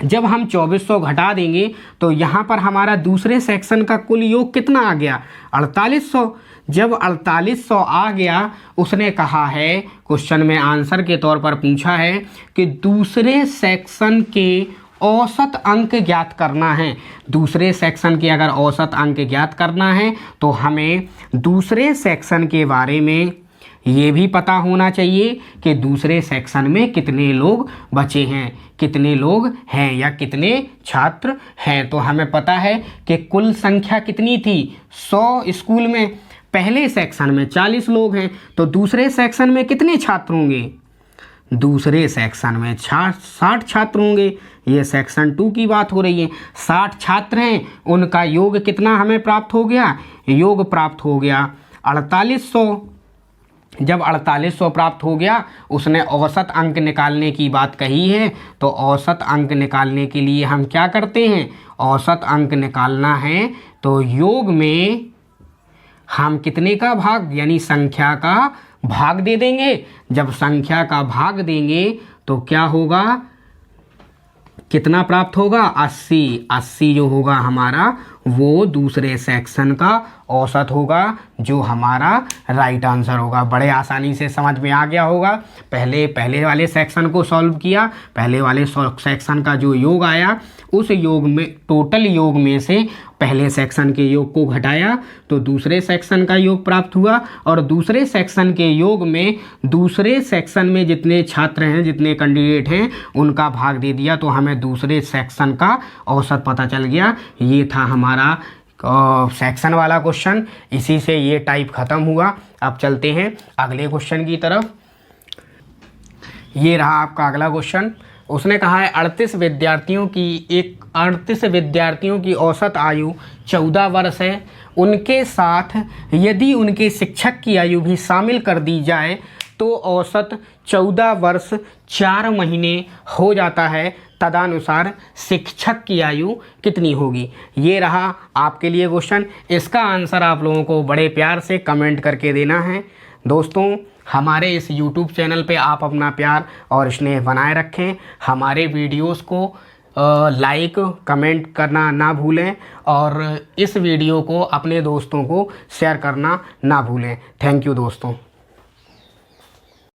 जब हम 2400 घटा देंगे तो यहाँ पर हमारा दूसरे सेक्शन का कुल योग कितना आ गया, 4800। जब 4800 आ गया, उसने कहा है, क्वेश्चन में आंसर के तौर पर पूछा है कि दूसरे सेक्शन के औसत अंक ज्ञात करना है। दूसरे सेक्शन के अगर औसत अंक ज्ञात करना है तो हमें दूसरे सेक्शन के बारे में ये भी पता होना चाहिए कि दूसरे सेक्शन में कितने लोग बचे हैं, कितने लोग हैं या कितने छात्र हैं। तो हमें पता है कि कुल संख्या कितनी थी, 100 स्कूल में, पहले सेक्शन में 40 लोग हैं, तो दूसरे सेक्शन में कितने छात्र होंगे, दूसरे सेक्शन में 60 छात्र होंगे। ये सेक्शन 2 की बात हो रही है, 60 छात्र हैं, उनका योग कितना हमें प्राप्त हो गया, योग प्राप्त हो गया 4800। जब 4800 प्राप्त हो गया, उसने औसत अंक निकालने की बात कही है, तो औसत अंक निकालने के लिए हम क्या करते हैं, औसत अंक निकालना है तो योग में हम कितने का भाग, यानी संख्या का भाग दे देंगे। जब संख्या का भाग देंगे तो क्या होगा, कितना प्राप्त होगा, 80 जो होगा हमारा वो दूसरे सेक्शन का औसत होगा, जो हमारा राइट आंसर होगा। बड़े आसानी से समझ में आ गया होगा। पहले वाले सेक्शन को सॉल्व किया, पहले वाले सेक्शन का जो योग आया, उस योग में, टोटल योग में से पहले सेक्शन के योग को घटाया तो दूसरे सेक्शन का योग प्राप्त हुआ, और दूसरे सेक्शन के योग में दूसरे सेक्शन में जितने छात्र हैं, जितने कैंडिडेट हैं, उनका भाग दे दिया, तो हमें दूसरे सेक्शन का औसत पता चल गया। ये था हमारा सेक्शन वाला क्वेश्चन। इसी से ये टाइप खत्म हुआ। अब चलते हैं अगले क्वेश्चन की तरफ। ये रहा आपका अगला क्वेश्चन। उसने कहा है 38 विद्यार्थियों की औसत आयु 14 वर्ष है। उनके साथ यदि उनके शिक्षक की आयु भी शामिल कर दी जाए तो औसत 14 वर्ष 4 महीने हो जाता है, तदनुसार शिक्षक की आयु कितनी होगी। ये रहा आपके लिए क्वेश्चन। इसका आंसर आप लोगों को बड़े प्यार से कमेंट करके देना है। दोस्तों, हमारे इस YouTube चैनल पे आप अपना प्यार और स्नेह बनाए रखें। हमारे वीडियोस को लाइक कमेंट करना ना भूलें और इस वीडियो को अपने दोस्तों को शेयर करना ना भूलें। थैंक यू दोस्तों।